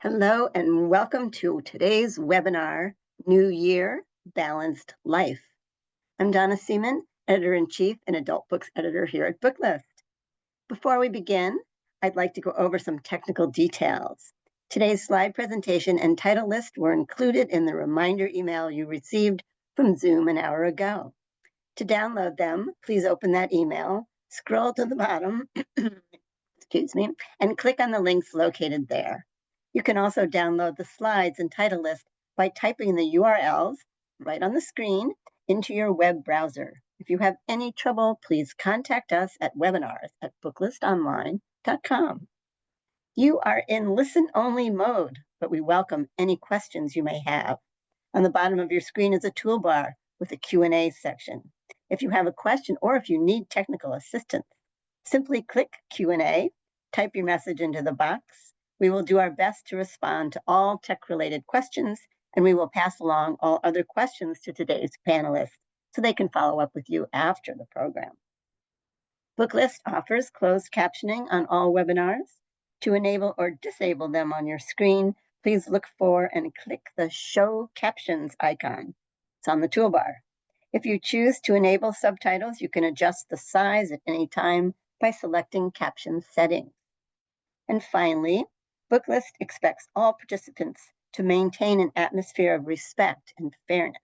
Hello and welcome to today's webinar, New Year, Balanced Life. I'm Donna Seaman, Editor-in-Chief and Adult Books Editor here at Booklist. Before we begin, I'd like to go over some technical details. Today's slide presentation and title list were included in the reminder email you received from Zoom an hour ago. To download them, please open that email, scroll to the bottom, and click on the links located there. You can also download the slides and title list by typing the URLs right on the screen into your web browser. If you have any trouble, please contact us at webinars@booklistonline.com. You are in listen-only mode, but we welcome any questions you may have. On the bottom of your screen is a toolbar with a Q&A section. If you have a question or if you need technical assistance, simply click Q&A, type your message into the box. We will do our best to respond to all tech-related questions, and we will pass along all other questions to today's panelists so they can follow up with you after the program. Booklist offers closed captioning on all webinars. To enable or disable them on your screen, please look for and click the Show Captions icon. It's on the toolbar. If you choose to enable subtitles, you can adjust the size at any time by selecting Caption Settings. And finally, Booklist expects all participants to maintain an atmosphere of respect and fairness.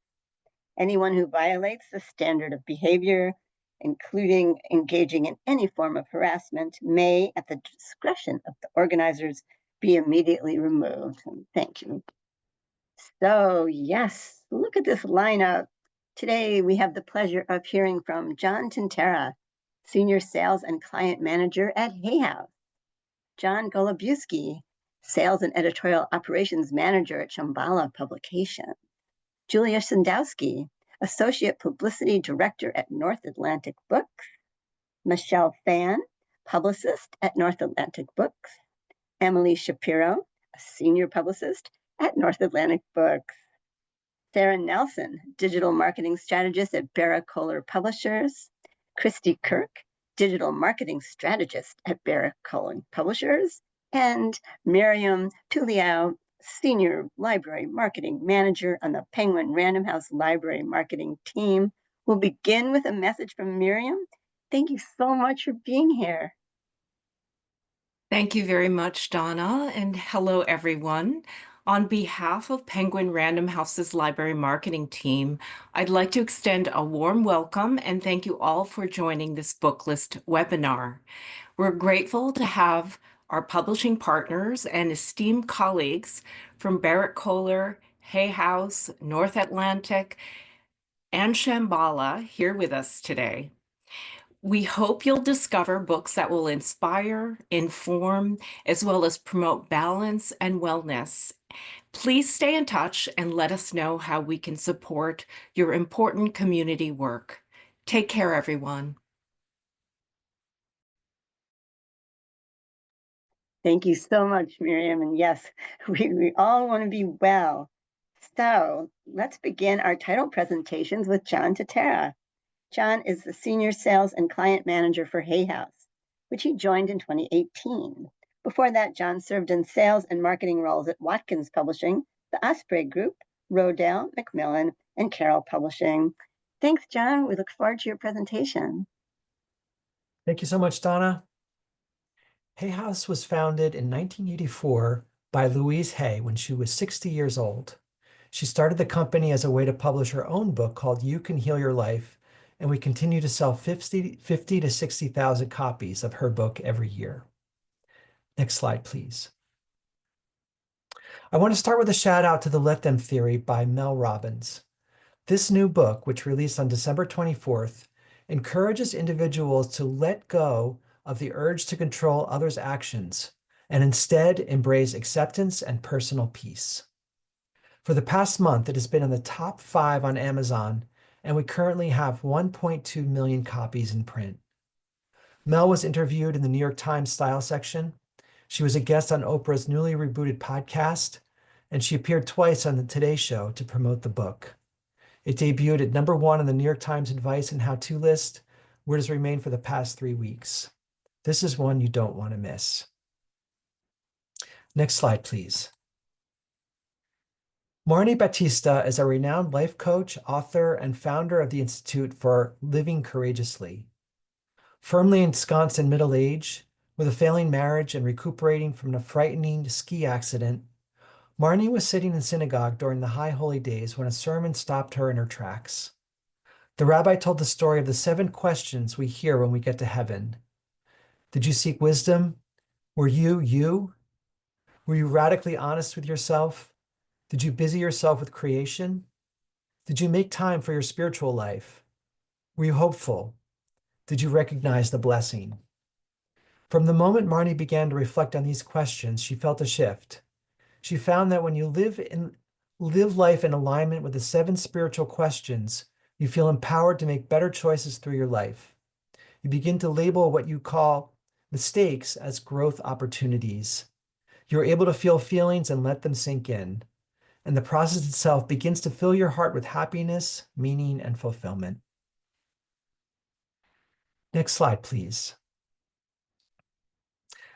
Anyone who violates the standard of behavior, including engaging in any form of harassment, may, at the discretion of the organizers, be immediately removed. Thank you. So yes, look at this lineup. Today, we have the pleasure of hearing from John Tintera, Senior Sales and Client Manager at Hay House, John Golubowski, Sales and Editorial Operations Manager at Shambhala Publications, Julia Sandowski, Associate Publicity Director at North Atlantic Books, Michelle Phan, Publicist at North Atlantic Books, Emily Shapiro, a Senior Publicist at North Atlantic Books, Sarah Nelson, Digital Marketing Strategist at Berrett-Koehler Publishers, Christy Kirk, Digital Marketing Strategist at Berrett-Koehler Publishers, and Miriam Tuliao, Senior Library Marketing Manager on the Penguin Random House Library Marketing Team. We'll begin with a message from Miriam. Thank you so much for being here. Thank you very much, Donna, and hello, everyone. On behalf of Penguin Random House's Library Marketing Team, I'd like to extend a warm welcome and thank you all for joining this Booklist webinar. We're grateful to have our publishing partners and esteemed colleagues from Berrett-Koehler, Hay House, North Atlantic, and Shambhala here with us today. We hope you'll discover books that will inspire, inform, as well as promote balance and wellness. Please stay in touch and let us know how we can support your important community work. Take care, everyone. Thank you so much, Miriam. And yes, we all want to be well. So let's begin our title presentations with John Tintera. John is the Senior Sales and Client Manager for Hay House, which he joined in 2018. Before that, John served in sales and marketing roles at Watkins Publishing, the Osprey Group, Rodale, Macmillan, and Carroll Publishing. Thanks, John. We look forward to your presentation. Thank you so much, Donna. Hay House was founded in 1984 by Louise Hay when she was 60 years old. She started the company as a way to publish her own book called You Can Heal Your Life, and we continue to sell 50 to 60,000 copies of her book every year. Next slide, please. I want to start with a shout out to The Let Them Theory by Mel Robbins. This new book, which released on December 24th, encourages individuals to let go of the urge to control others' actions and instead embrace acceptance and personal peace. For the past month, it has been in the top 5 on Amazon, and we currently have 1.2 million copies in print. Mel was interviewed in the New York Times Style section. She was a guest on Oprah's newly rebooted podcast, and she appeared twice on the Today Show to promote the book. It debuted at #1 on the New York Times Advice and How-To list, where it has remained for the past 3 weeks. This is one you don't want to miss. Next slide, please. Marnie Battista is a renowned life coach, author, and founder of the Institute for Living Courageously. Firmly ensconced in middle age, with a failing marriage and recuperating from a frightening ski accident, Marnie was sitting in synagogue during the high holy days when a sermon stopped her in her tracks. The rabbi told the story of the 7 questions we hear when we get to heaven. Did you seek wisdom? Were you you? Were you radically honest with yourself? Did you busy yourself with creation? Did you make time for your spiritual life? Were you hopeful? Did you recognize the blessing? From the moment Marnie began to reflect on these questions, she felt a shift. She found that when you live life in alignment with the 7 spiritual questions, you feel empowered to make better choices through your life. You begin to label what you call mistakes as growth opportunities. You're able to feel feelings and let them sink in. And the process itself begins to fill your heart with happiness, meaning, and fulfillment. Next slide, please.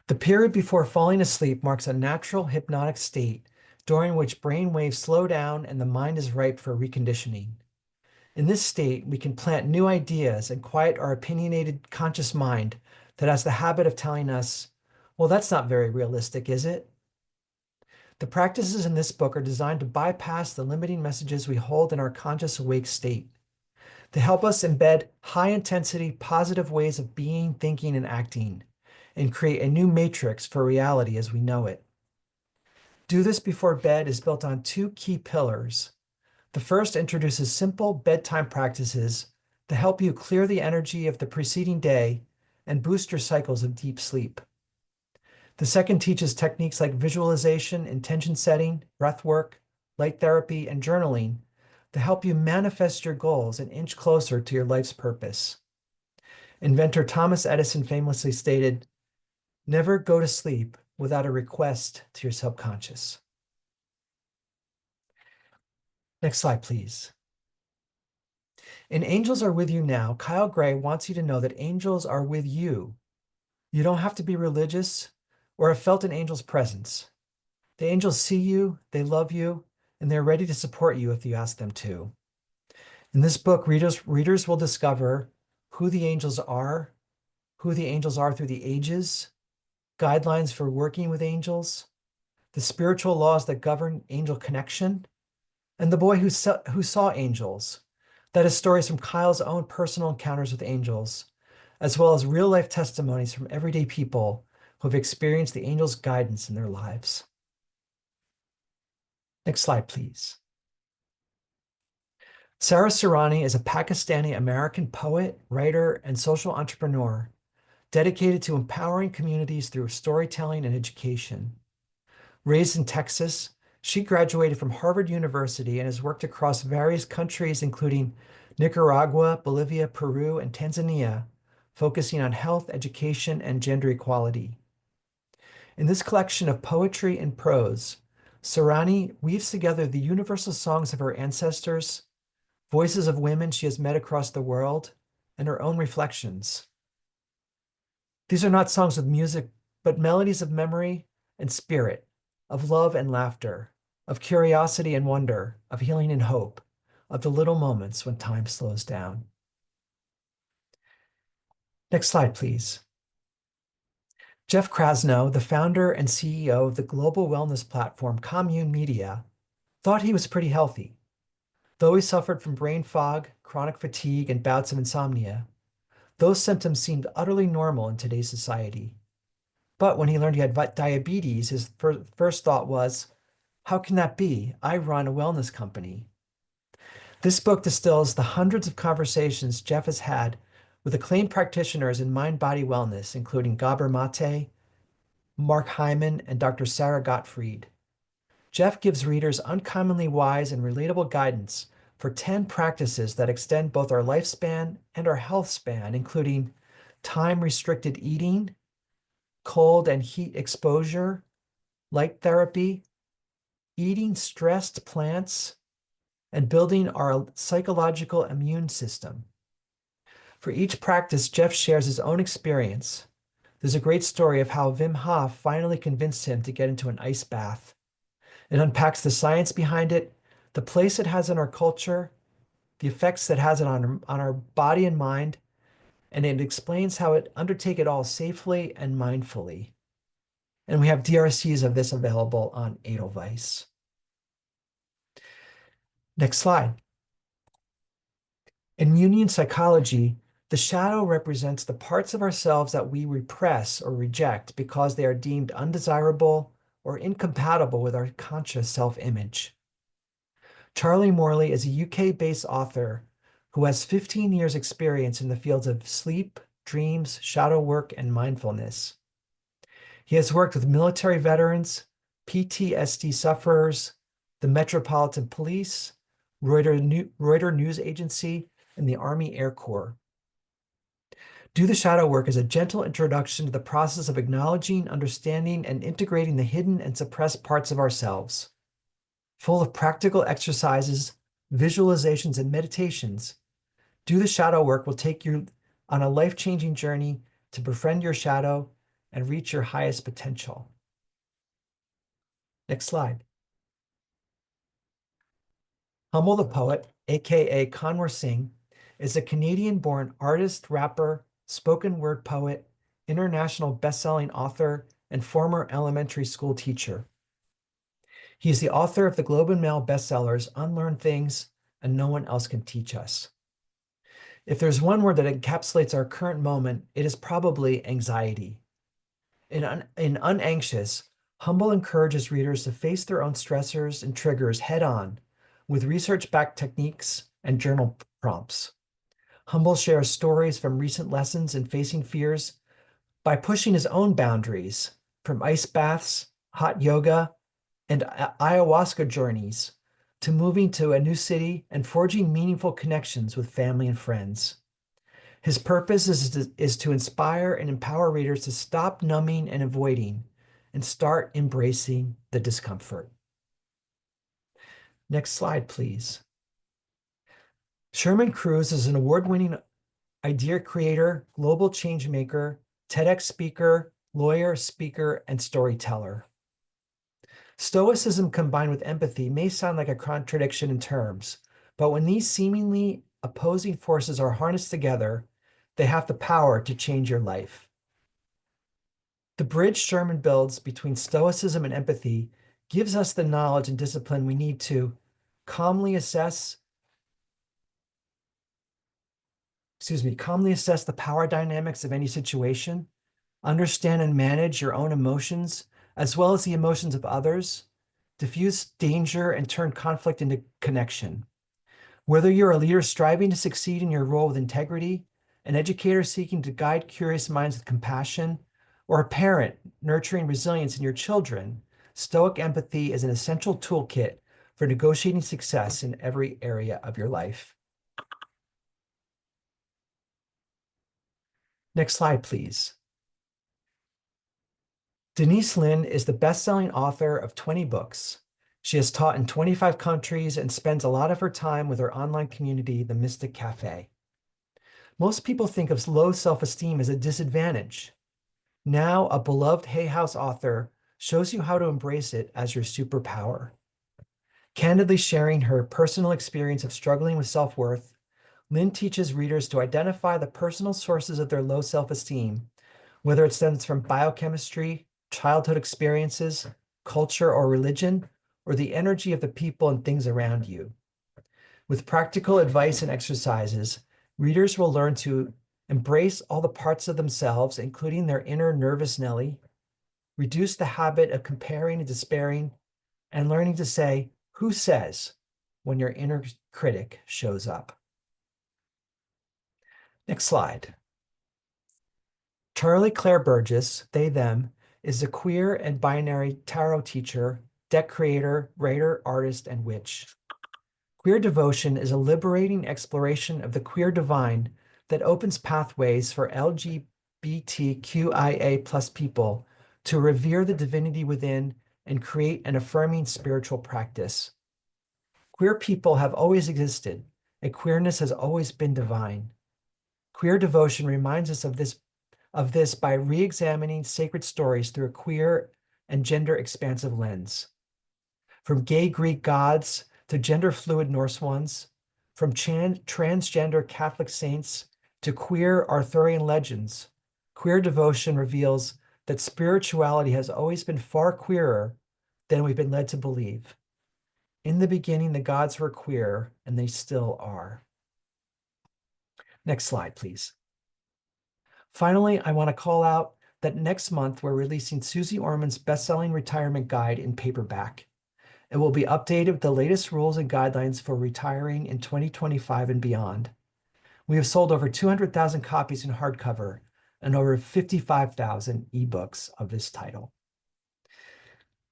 The period before falling asleep marks a natural hypnotic state during which brain waves slow down and the mind is ripe for reconditioning. In this state, we can plant new ideas and quiet our opinionated conscious mind that has the habit of telling us, well, that's not very realistic, is it? The practices in this book are designed to bypass the limiting messages we hold in our conscious awake state. They help us embed high-intensity, positive ways of being, thinking, and acting, and create a new matrix for reality as we know it. Do This Before Bed is built on 2 key pillars. The first introduces simple bedtime practices to help you clear the energy of the preceding day and boost your cycles of deep sleep. The second teaches techniques like visualization, intention setting, breath work, light therapy, and journaling to help you manifest your goals and inch closer to your life's purpose. Inventor Thomas Edison famously stated, "Never go to sleep without a request to your subconscious." Next slide, please. In Angels Are With You Now, Kyle Gray wants you to know that angels are with you. You don't have to be religious or have felt an angel's presence. The angels see you, they love you, and they're ready to support you if you ask them to. In this book, readers will discover who the angels are through the ages, guidelines for working with angels, the spiritual laws that govern angel connection, and the boy who saw angels. That is stories from Kyle's own personal encounters with angels, as well as real-life testimonies from everyday people who have experienced the angels' guidance in their lives. Next slide, please. Sarah Surani is a Pakistani-American poet, writer, and social entrepreneur dedicated to empowering communities through storytelling and education. Raised in Texas, she graduated from Harvard University and has worked across various countries, including Nicaragua, Bolivia, Peru, and Tanzania, focusing on health, education, and gender equality. In this collection of poetry and prose, Surani weaves together the universal songs of her ancestors, voices of women she has met across the world, and her own reflections. These are not songs with music, but melodies of memory and spirit, of love and laughter, of curiosity and wonder, of healing and hope, of the little moments when time slows down. Next slide, please. Jeff Krasno, the founder and CEO of the global wellness platform Commune Media, thought he was pretty healthy. Though he suffered from brain fog, chronic fatigue, and bouts of insomnia, those symptoms seemed utterly normal in today's society. But when he learned he had diabetes, his first thought was, how can that be? I run a wellness company. This book distills the hundreds of conversations Jeff has had with acclaimed practitioners in mind-body wellness, including Gabor Mate, Mark Hyman, and Dr. Sarah Gottfried. Jeff gives readers uncommonly wise and relatable guidance for 10 practices that extend both our lifespan and our health span, including time-restricted eating, cold and heat exposure, light therapy, eating stressed plants, and building our psychological immune system. For each practice, Jeff shares his own experience. There's a great story of how Wim Hof finally convinced him to get into an ice bath. It unpacks the science behind it the place it has in our culture, the effects that has it on our body and mind, and it explains how it undertake it all safely and mindfully. And we have DRCs of this available on Edelweiss. Next slide. In Jungian psychology, the shadow represents the parts of ourselves that we repress or reject because they are deemed undesirable or incompatible with our conscious self-image. Charlie Morley is a UK-based author who has 15 years experience in the fields of sleep, dreams, shadow work, and mindfulness. He has worked with military veterans, PTSD sufferers, the Metropolitan Police, Reuters News Agency, and the Army Air Corps. Do the Shadow Work is a gentle introduction to the process of acknowledging, understanding, and integrating the hidden and suppressed parts of ourselves. Full of practical exercises, visualizations, and meditations, Do the Shadow Work will take you on a life-changing journey to befriend your shadow and reach your highest potential. Next slide. Humble the Poet, aka Kanwar Singh, is a Canadian-born artist, rapper, spoken word poet, international best-selling author, and former elementary school teacher. He is the author of the Globe and Mail bestsellers Unlearn Things and No One Else Can Teach Us. If there's one word that encapsulates our current moment, it is probably anxiety. In Unanxious, Humble encourages readers to face their own stressors and triggers head-on with research-backed techniques and journal prompts. Humble shares stories from recent lessons in facing fears by pushing his own boundaries, from ice baths, hot yoga, and ayahuasca journeys to moving to a new city and forging meaningful connections with family and friends. His purpose is to inspire and empower readers to stop numbing and avoiding and start embracing the discomfort. Next slide, please. Sherman Cruz is an award-winning idea creator, global change maker, TEDx speaker, lawyer, speaker, and storyteller. Stoicism combined with empathy may sound like a contradiction in terms, but when these seemingly opposing forces are harnessed together, they have the power to change your life. The bridge Sherman builds between Stoicism and empathy gives us the knowledge and discipline we need to calmly assess the power dynamics of any situation, understand and manage your own emotions, as well as the emotions of others, diffuse danger, and turn conflict into connection. Whether you're a leader striving to succeed in your role with integrity, an educator seeking to guide curious minds with compassion, or a parent nurturing resilience in your children, Stoic empathy is an essential toolkit for negotiating success in every area of your life. Next slide, please. Denise Lin is the best-selling author of 20 books. She has taught in 25 countries and spends a lot of her time with her online community, the Mystic Cafe. Most people think of low self-esteem as a disadvantage. Now, a beloved Hay House author shows you how to embrace it as your superpower. Candidly sharing her personal experience of struggling with self-worth, Lynn teaches readers to identify the personal sources of their low self-esteem, whether it stems from biochemistry, childhood experiences, culture or religion, or the energy of the people and things around you. With practical advice and exercises, readers will learn to embrace all the parts of themselves, including their inner nervous Nelly, reduce the habit of comparing and despairing, and learning to say, "Who says?" when your inner critic shows up. Next slide. Charlie Claire Burgess, they, them, is a queer and binary tarot teacher, deck creator, writer, artist, and witch. Queer devotion is a liberating exploration of the queer divine that opens pathways for LGBTQIA+ people to revere the divinity within and create an affirming spiritual practice. Queer people have always existed, and queerness has always been divine. Queer devotion reminds us of this by re-examining sacred stories through a queer and gender-expansive lens. From gay Greek gods to gender fluid Norse ones, from transgender Catholic saints to queer Arthurian legends, queer devotion reveals that spirituality has always been far queerer than we've been led to believe. In the beginning, the gods were queer, and they still are. Next slide, please. Finally, I want to call out that next month we're releasing Susie Orman's best-selling retirement guide in paperback. It will be updated with the latest rules and guidelines for retiring in 2025 and beyond. We have sold over 200,000 copies in hardcover and over 55,000 ebooks of this title.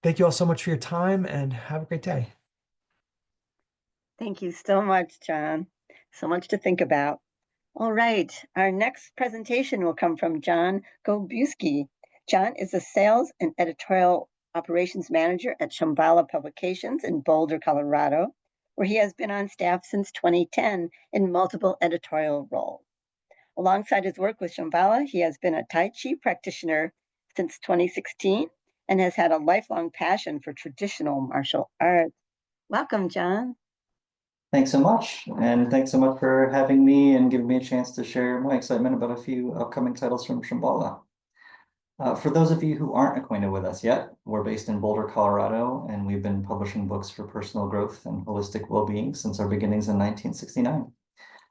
Thank you all so much for your time and have a great day. Thank you so much, John. So much to think about. All right, our next presentation will come from John Gobuski. John is a sales and editorial operations manager at Shambhala Publications in Boulder, Colorado, where he has been on staff since 2010 in multiple editorial roles. Alongside his work with Shambhala, he has been a Tai Chi practitioner since 2016 and has had a lifelong passion for traditional martial arts. Welcome, John. Thanks so much. And thanks so much for having me and giving me a chance to share my excitement about a few upcoming titles from Shambhala. For those of you who aren't acquainted with us yet, we're based in Boulder, Colorado, and we've been publishing books for personal growth and holistic well-being since our beginnings in 1969.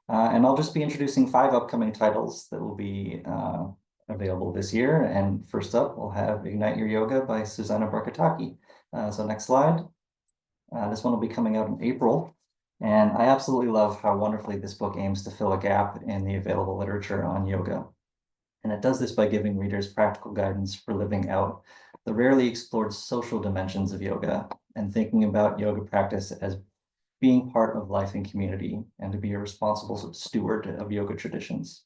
And I'll just be introducing 5 upcoming titles that will be available this year. And first up, we'll have Ignite Your Yoga by Susanna Barkataki. So next slide. This one will be coming out in April. And I absolutely love how wonderfully this book aims to fill a gap in the available literature on yoga. And it does this by giving readers practical guidance for living out the rarely explored social dimensions of yoga and thinking about yoga practice as being part of life and community and to be a responsible steward of yoga traditions.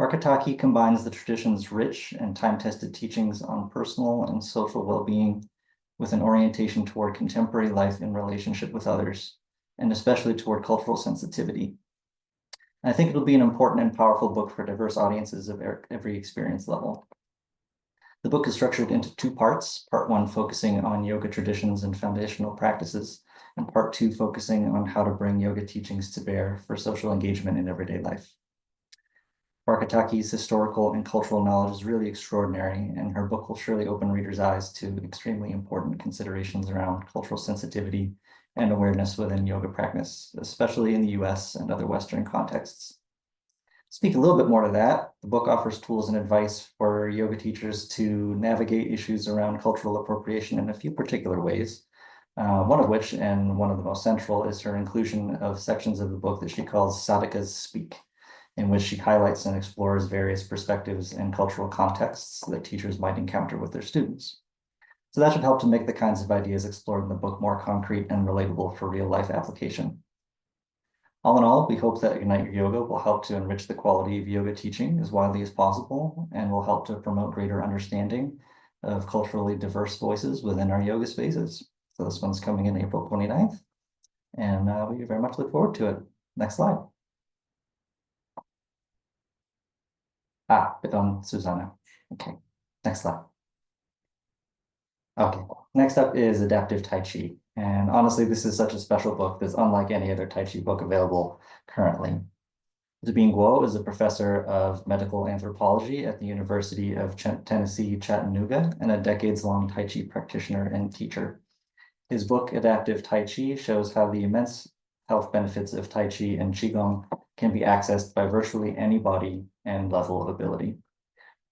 Barkataki combines the tradition's rich and time-tested teachings on personal and social well-being with an orientation toward contemporary life in relationship with others, and especially toward cultural sensitivity. And I think it'll be an important and powerful book for diverse audiences of every experience level. The book is structured into 2 parts, part 1 focusing on yoga traditions and foundational practices, and part 2 focusing on how to bring yoga teachings to bear for social engagement in everyday life. Barkataki's historical and cultural knowledge is really extraordinary, and her book will surely open readers' eyes to extremely important considerations around cultural sensitivity and awareness within yoga practice, especially in the US and other Western contexts. Speak a little bit more to that, the book offers tools and advice for yoga teachers to navigate issues around cultural appropriation in a few particular ways, one of which, and one of the most central, is her inclusion of sections of the book that she calls Sadhakas Speak, in which she highlights and explores various perspectives and cultural contexts that teachers might encounter with their students. So that should help to make the kinds of ideas explored in the book more concrete and relatable for real-life application. All in all, we hope that Ignite Your Yoga will help to enrich the quality of yoga teaching as widely as possible and will help to promote greater understanding of culturally diverse voices within our yoga spaces. So this one's coming in April 29th, and we very much look forward to it. Next slide. Bit on Susanna. Okay, next slide. Okay, next up is Adaptive Tai Chi. And honestly, this is such a special book that's unlike any other Tai Chi book available currently. Zabine Guo is a professor of medical anthropology at the University of Tennessee, Chattanooga, and a decades-long Tai Chi practitioner and teacher. His book, Adaptive Tai Chi, shows how the immense health benefits of Tai Chi and Qigong can be accessed by virtually any body and level of ability.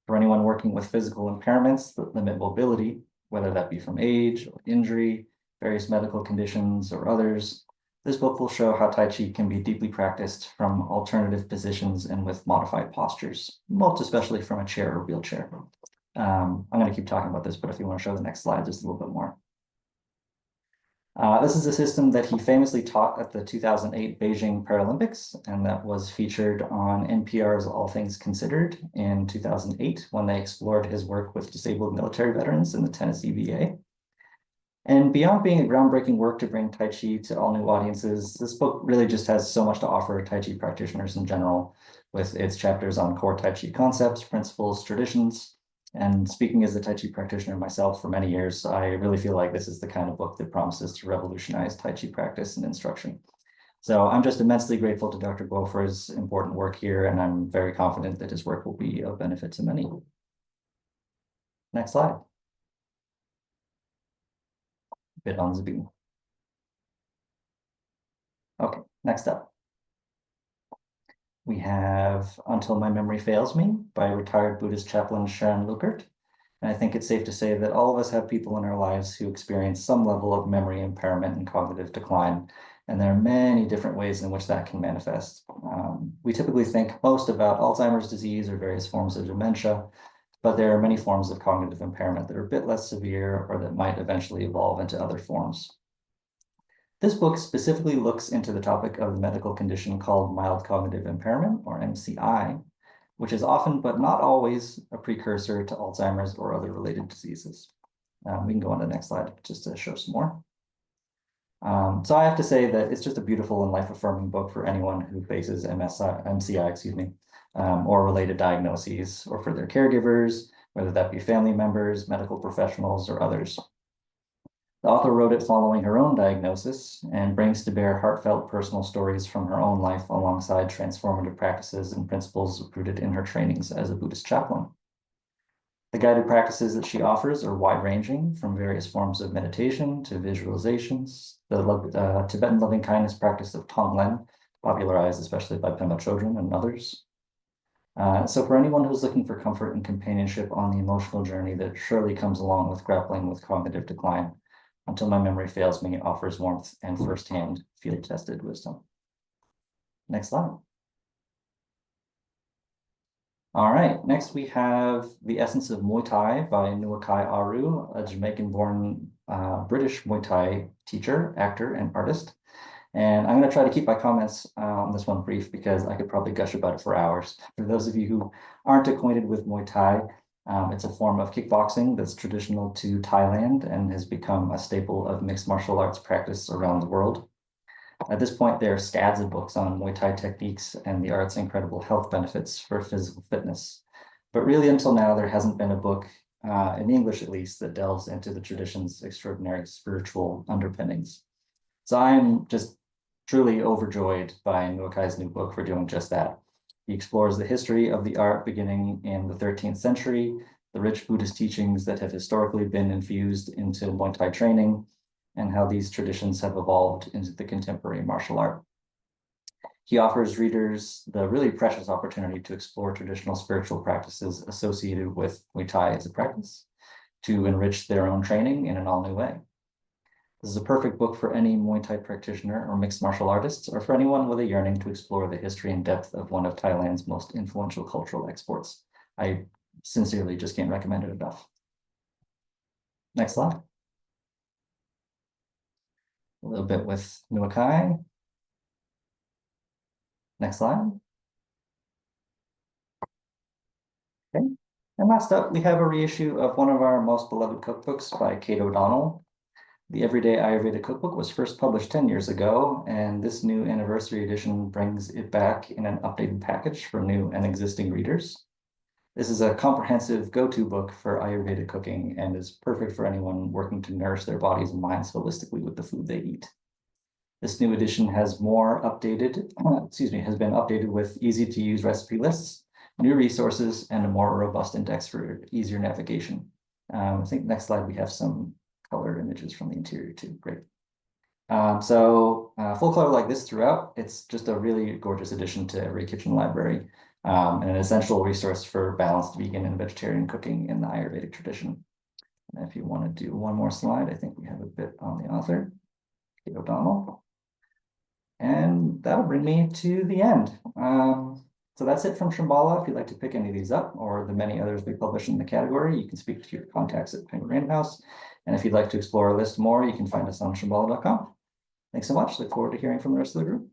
For anyone working with physical impairments that limit mobility, whether that be from age or injury, various medical conditions, or others, this book will show how Tai Chi can be deeply practiced from alternative positions and with modified postures, most especially from a chair or wheelchair. I'm going to keep talking about this, but if you want to show the next slide just a little bit more. This is a system that he famously taught at the 2008 Beijing Paralympics, and that was featured on NPR's All Things Considered in 2008 when they explored his work with disabled military veterans in the Tennessee VA. And beyond being a groundbreaking work to bring Tai Chi to all new audiences, this book really just has so much to offer Tai Chi practitioners in general, with its chapters on core Tai Chi concepts, principles, traditions, And speaking as a Tai Chi practitioner myself for many years, I really feel like this is the kind of book that promises to revolutionize Tai Chi practice and instruction. So I'm just immensely grateful to Dr. Guo for his important work here, and I'm very confident that his work will be of benefit to many. Next slide. Bit on the beam. Okay, next up. We have Until My Memory Fails Me by retired Buddhist chaplain Sharon Lukert. And I think it's safe to say that all of us have people in our lives who experience some level of memory impairment and cognitive decline. And there are many different ways in which that can manifest. We typically think most about Alzheimer's disease or various forms of dementia, but there are many forms of cognitive impairment that are a bit less severe or that might eventually evolve into other forms. This book specifically looks into the topic of the medical condition called mild cognitive impairment, or MCI, which is often, but not always, a precursor to Alzheimer's or other related diseases. We can go on to the next slide just to show some more. So I have to say that it's just a beautiful and life-affirming book for anyone who faces MCI, or related diagnoses, or for their caregivers, whether that be family members, medical professionals, or others. The author wrote it following her own diagnosis and brings to bear heartfelt personal stories from her own life alongside transformative practices and principles rooted in her trainings as a Buddhist chaplain. The guided practices that she offers are wide-ranging, from various forms of meditation to visualizations, the Tibetan loving-kindness practice of Tonglen, popularized especially by Pema Chodron and others. So for anyone who's looking for comfort and companionship on the emotional journey that surely comes along with grappling with cognitive decline, Until My Memory Fails Me offers warmth and firsthand field-tested wisdom. Next slide. All right, next we have The Essence of Muay Thai by Nuakai Aru, a Jamaican-born British Muay Thai teacher, actor, and artist. And I'm going to try to keep my comments on this one brief because I could probably gush about it for hours. For those of you who aren't acquainted with Muay Thai, it's a form of kickboxing that's traditional to Thailand and has become a staple of mixed martial arts practice around the world. At this point, there are scads of books on Muay Thai techniques and the art's incredible health benefits for physical fitness. But really, until now, there hasn't been a book, in English at least, that delves into the tradition's extraordinary spiritual underpinnings. So I'm just truly overjoyed by Nuakai's new book for doing just that. He explores the history of the art beginning in the 13th century, the rich Buddhist teachings that have historically been infused into Muay Thai training, and how these traditions have evolved into the contemporary martial art. He offers readers the really precious opportunity to explore traditional spiritual practices associated with Muay Thai as a practice, to enrich their own training in an all-new way. This is a perfect book for any Muay Thai practitioner or mixed martial artists, or for anyone with a yearning to explore the history and depth of one of Thailand's most influential cultural exports. I sincerely just can't recommend it enough. Next slide. A little bit with Nuakai. Next slide. Okay. And last up, we have a reissue of one of our most beloved cookbooks by Kate O'Donnell. The Everyday Ayurveda Cookbook was first published 10 years ago, and this new anniversary edition brings it back in an updated package for new and existing readers. This is a comprehensive go-to book for Ayurveda cooking and is perfect for anyone working to nourish their bodies and minds holistically with the food they eat. This new edition has been updated with easy-to-use recipe lists, new resources, and a more robust index for easier navigation. I think next slide we have some color images from the interior too. Great. Full color like this throughout. It's just a really gorgeous addition to every kitchen library, and an essential resource for balanced vegan and vegetarian cooking in the Ayurvedic tradition. And if you want to do one more slide, I think we have a bit on the author, Kate O'Donnell. And that'll bring me to the end. So that's it from Shambhala. If you'd like to pick any of these up or the many others we publish in the category, you can speak to your contacts at Penguin Random House. And if you'd like to explore a list more, you can find us on shambhala.com. Thanks so much. Look forward to hearing from the rest of the group.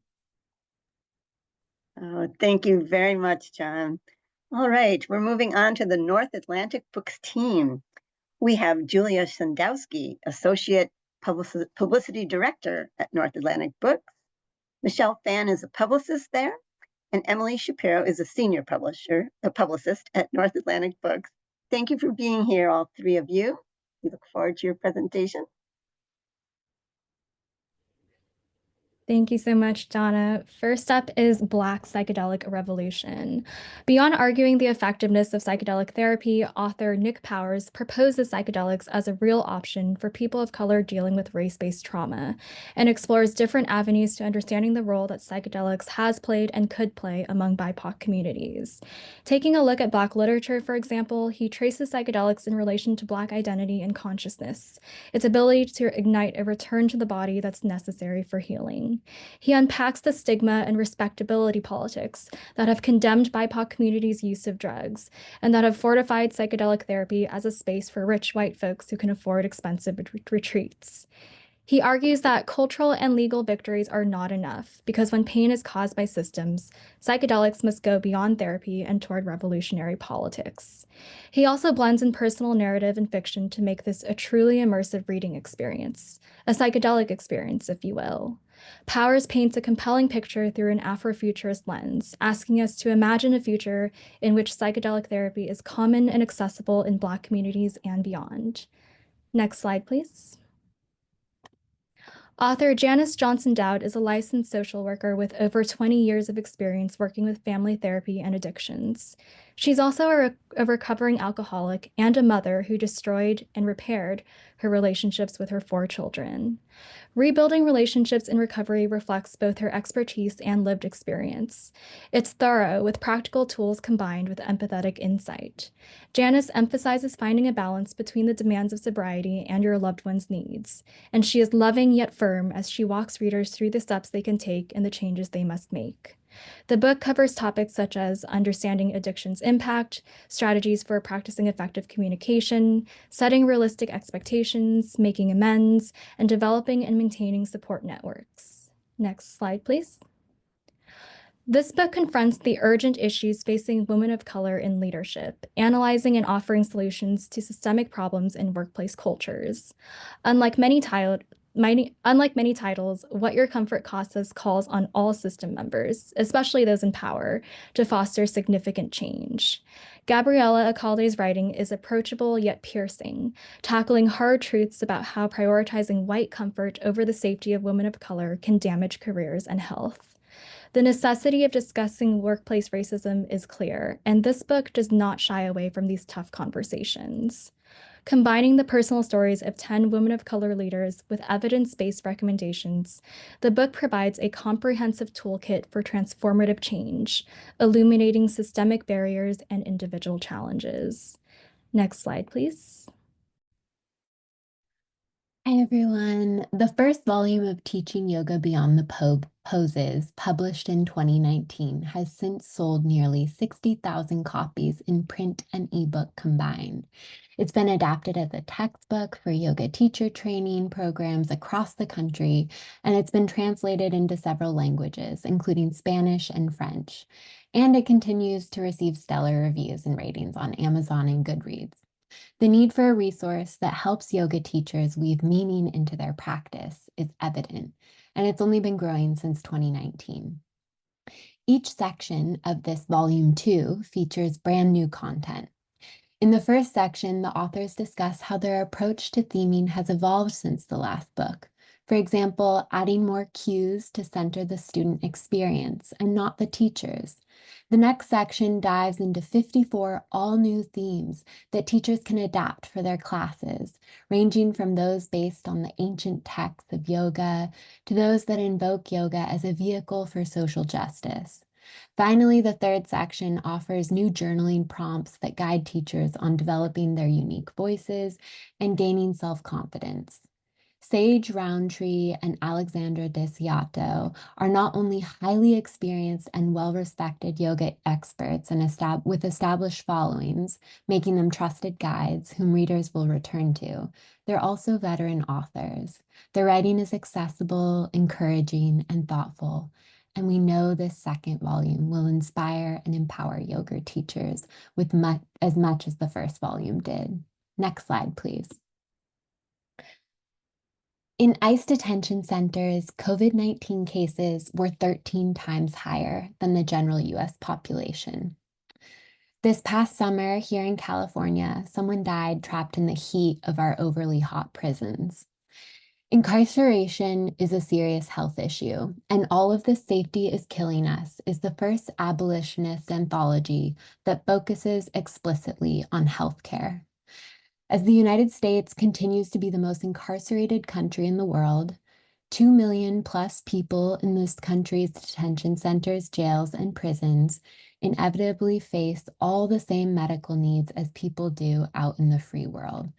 Thank you very much, John. All right, we're moving on to the North Atlantic Books team. We have Julia Sandowski, Associate Publicity Director at North Atlantic Books. Michelle Fan is a publicist there, and Emily Shapiro is a senior publicist at North Atlantic Books. Thank you for being here, all three of you. We look forward to your presentation. Thank you so much, Donna. First up is Black Psychedelic Revolution. Beyond arguing the effectiveness of psychedelic therapy, author Nick Powers proposes psychedelics as a real option for people of color dealing with race-based trauma, and explores different avenues to understanding the role that psychedelics has played and could play among BIPOC communities. Taking a look at Black literature, for example, he traces psychedelics in relation to Black identity and consciousness, its ability to ignite a return to the body that's necessary for healing. He unpacks the stigma and respectability politics that have condemned BIPOC communities' use of drugs and that have fortified psychedelic therapy as a space for rich white folks who can afford expensive retreats. He argues that cultural and legal victories are not enough because when pain is caused by systems, psychedelics must go beyond therapy and toward revolutionary politics. He also blends in personal narrative and fiction to make this a truly immersive reading experience, a psychedelic experience, if you will. Powers paints a compelling picture through an Afrofuturist lens, asking us to imagine a future in which psychedelic therapy is common and accessible in Black communities and beyond. Next slide, please. Author Janice Johnson Dowd is a licensed social worker with over 20 years of experience working with family therapy and addictions. She's also a recovering alcoholic and a mother who destroyed and repaired her relationships with her 4 children. Rebuilding relationships in recovery reflects both her expertise and lived experience. It's thorough, with practical tools combined with empathetic insight. Janice emphasizes finding a balance between the demands of sobriety and your loved one's needs, and she is loving yet firm as she walks readers through the steps they can take and the changes they must make. The book covers topics such as understanding addiction's impact, strategies for practicing effective communication, setting realistic expectations, making amends, and developing and maintaining support networks. Next slide, please. This book confronts the urgent issues facing women of color in leadership, analyzing and offering solutions to systemic problems in workplace cultures. Unlike many titles, What Your Comfort Costs Us calls on all system members, especially those in power, to foster significant change. Gabriella Acalde's writing is approachable yet piercing, tackling hard truths about how prioritizing white comfort over the safety of women of color can damage careers and health. The necessity of discussing workplace racism is clear, and this book does not shy away from these tough conversations. Combining the personal stories of 10 women of color leaders with evidence-based recommendations, the book provides a comprehensive toolkit for transformative change, illuminating systemic barriers and individual challenges. Next slide, please. Hi, everyone. The first volume of Teaching Yoga Beyond the Poses, published in 2019, has since sold nearly 60,000 copies in print and ebook combined. It's been adapted as a textbook for yoga teacher training programs across the country, and it's been translated into several languages, including Spanish and French. And it continues to receive stellar reviews and ratings on Amazon and Goodreads. The need for a resource that helps yoga teachers weave meaning into their practice is evident, and it's only been growing since 2019. Each section of this volume 2 features brand new content. In the first section, the authors discuss how their approach to theming has evolved since the last book. For example, adding more cues to center the student experience and not the teachers. The next section dives into 54 all-new themes that teachers can adapt for their classes, ranging from those based on the ancient texts of yoga to those that invoke yoga as a vehicle for social justice. Finally, the third section offers new journaling prompts that guide teachers on developing their unique voices and gaining self-confidence. Sage Roundtree and Alexandra Desiato are not only highly experienced and well-respected yoga experts and with established followings, making them trusted guides whom readers will return to, they're also veteran authors. Their writing is accessible, encouraging, and thoughtful, and we know this second volume will inspire and empower yoga teachers with as much as the first volume did. Next slide, please. In ICE detention centers, COVID-19 cases were 13 times higher than the general US population. This past summer here in California, someone died trapped in the heat of our overly hot prisons. Incarceration is a serious health issue, and All of This Safety is Killing Us is the first abolitionist anthology that focuses explicitly on healthcare. As the United States continues to be the most incarcerated country in the world, 2 million plus people in this country's detention centers, jails, and prisons inevitably face all the same medical needs as people do out in the free world.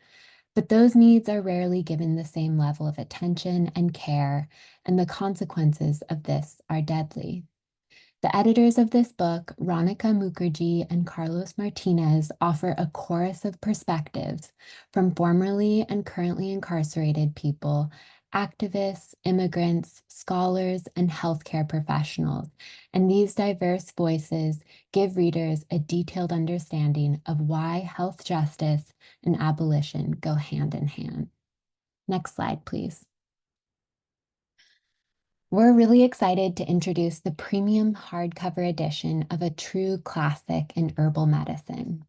But those needs are rarely given the same level of attention and care, and the consequences of this are deadly. The editors of this book, Ronica Mukherjee and Carlos Martinez, offer a chorus of perspectives from formerly and currently incarcerated people, activists, immigrants, scholars, and healthcare professionals. And these diverse voices give readers a detailed understanding of why health justice and abolition go hand in hand. Next slide, please. We're really excited to introduce the premium hardcover edition of a true classic in herbal medicine.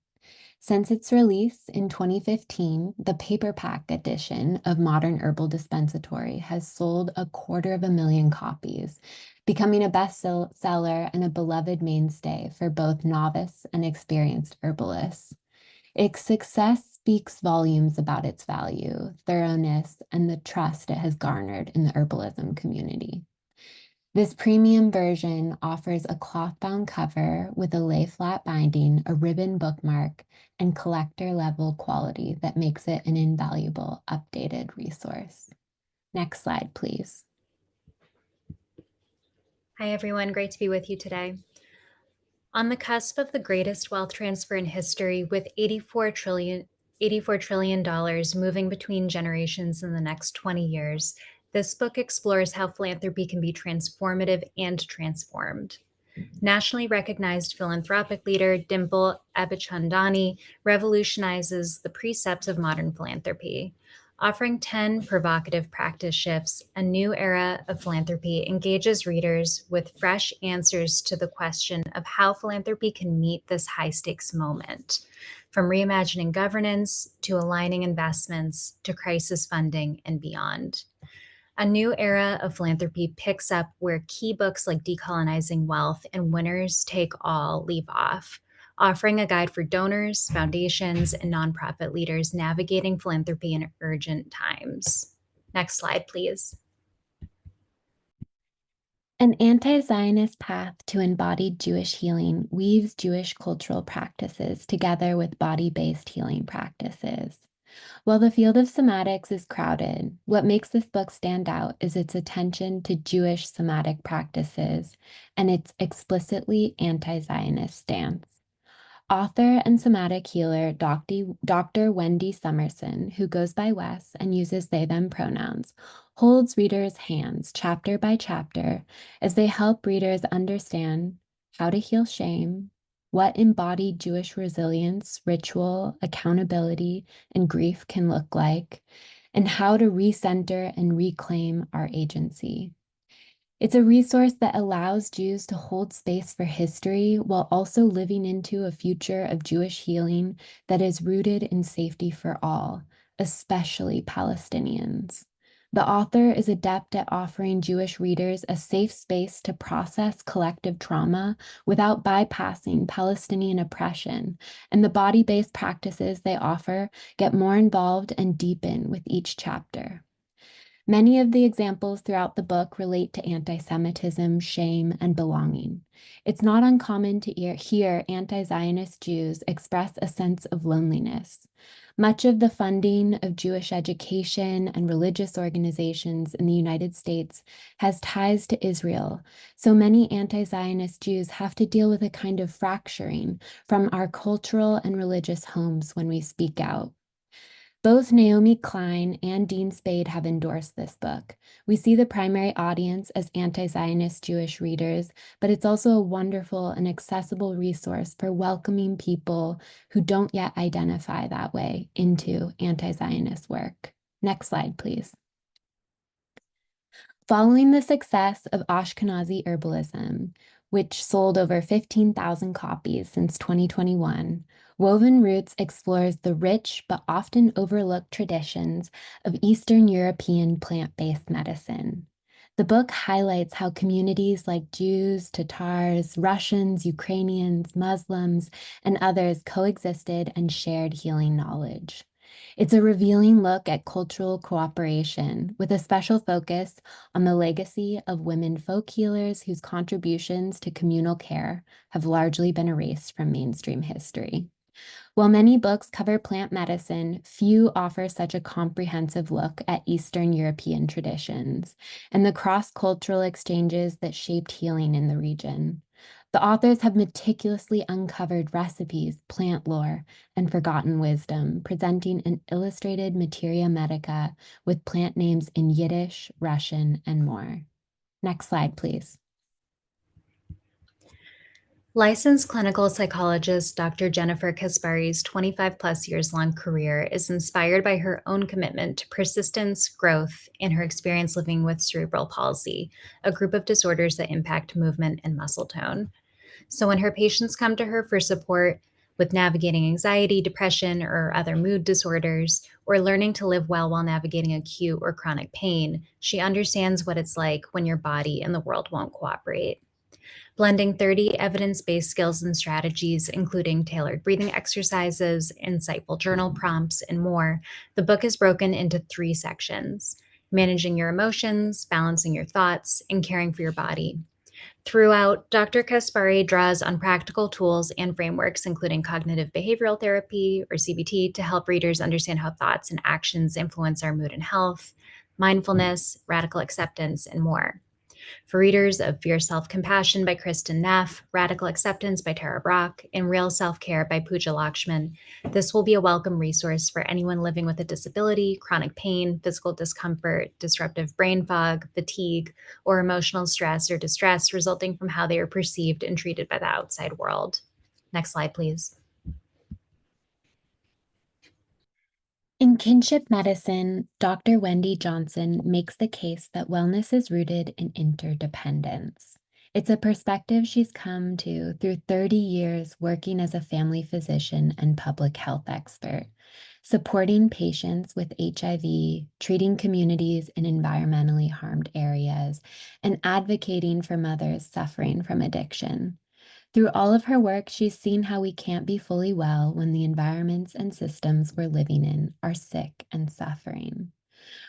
Since its release in 2015, the paperback edition of Modern Herbal Dispensatory has sold 250,000 copies, becoming a bestseller and a beloved mainstay for both novice and experienced herbalists. Its success speaks volumes about its value, thoroughness, and the trust it has garnered in the herbalism community. This premium version offers a cloth-bound cover with a lay-flat binding, a ribbon bookmark, and collector-level quality that makes it an invaluable updated resource. Next slide, please. Hi, everyone. Great to be with you today. On the cusp of the greatest wealth transfer in history, with $84 trillion moving between generations in the next 20 years, this book explores how philanthropy can be transformative and transformed. Nationally recognized philanthropic leader Dimple Abichandani revolutionizes the precepts of modern philanthropy. Offering 10 provocative practice shifts, a new era of philanthropy engages readers with fresh answers to the question of how philanthropy can meet this high-stakes moment, from reimagining governance to aligning investments to crisis funding and beyond. A new era of philanthropy picks up where key books like Decolonizing Wealth and Winners Take All leave off, offering a guide for donors, foundations, and nonprofit leaders navigating philanthropy in urgent times. Next slide, please. An anti-Zionist path to embodied Jewish healing weaves Jewish cultural practices together with body-based healing practices. While the field of somatics is crowded, what makes this book stand out is its attention to Jewish somatic practices and its explicitly anti-Zionist stance. Author and somatic healer Dr. Wendy Summerson, who goes by Wes and uses they/them pronouns, holds readers' hands chapter by chapter as they help readers understand how to heal shame, what embodied Jewish resilience, ritual, accountability, and grief can look like, and how to recenter and reclaim our agency. It's a resource that allows Jews to hold space for history while also living into a future of Jewish healing that is rooted in safety for all, especially Palestinians. The author is adept at offering Jewish readers a safe space to process collective trauma without bypassing Palestinian oppression, and the body-based practices they offer get more involved and deepen with each chapter. Many of the examples throughout the book relate to anti-Semitism, shame, and belonging. It's not uncommon to hear anti-Zionist Jews express a sense of loneliness. Much of the funding of Jewish education and religious organizations in the United States has ties to Israel, so many anti-Zionist Jews have to deal with a kind of fracturing from our cultural and religious homes when we speak out. Both Naomi Klein and Dean Spade have endorsed this book. We see the primary audience as anti-Zionist Jewish readers, but it's also a wonderful and accessible resource for welcoming people who don't yet identify that way into anti-Zionist work. Next slide, please. Following the success of Ashkenazi herbalism, which sold over 15,000 copies since 2021, Woven Roots explores the rich but often overlooked traditions of Eastern European plant-based medicine. The book highlights how communities like Jews, Tatars, Russians, Ukrainians, Muslims, and others coexisted and shared healing knowledge. It's a revealing look at cultural cooperation with a special focus on the legacy of women folk healers whose contributions to communal care have largely been erased from mainstream history. While many books cover plant medicine, few offer such a comprehensive look at Eastern European traditions and the cross-cultural exchanges that shaped healing in the region. The authors have meticulously uncovered recipes, plant lore, and forgotten wisdom, presenting an illustrated materia medica with plant names in Yiddish, Russian, and more. Next slide, please. Licensed clinical psychologist Dr. Jennifer Kaspari's 25-plus years-long career is inspired by her own commitment to persistence, growth, and her experience living with cerebral palsy, a group of disorders that impact movement and muscle tone. So when her patients come to her for support with navigating anxiety, depression, or other mood disorders, or learning to live well while navigating acute or chronic pain, she understands what it's like when your body and the world won't cooperate. Blending 30 evidence-based skills and strategies, including tailored breathing exercises, insightful journal prompts, and more, the book is broken into 3 sections: managing your emotions, balancing your thoughts, and caring for your body. Throughout, Dr. Kaspari draws on practical tools and frameworks, including cognitive behavioral therapy, or CBT, to help readers understand how thoughts and actions influence our mood and health, mindfulness, radical acceptance, and more. For readers of Fierce Self-Compassion by Kristen Neff, Radical Acceptance by Tara Brach, and Real Self-Care by Pooja Lakshman, this will be a welcome resource for anyone living with a disability, chronic pain, physical discomfort, disruptive brain fog, fatigue, or emotional stress or distress resulting from how they are perceived and treated by the outside world. Next slide, please. In Kinship Medicine, Dr. Wendy Johnson makes the case that wellness is rooted in interdependence. It's a perspective she's come to through 30 years working as a family physician and public health expert, supporting patients with HIV, treating communities in environmentally harmed areas, and advocating for mothers suffering from addiction. Through all of her work, she's seen how we can't be fully well when the environments and systems we're living in are sick and suffering.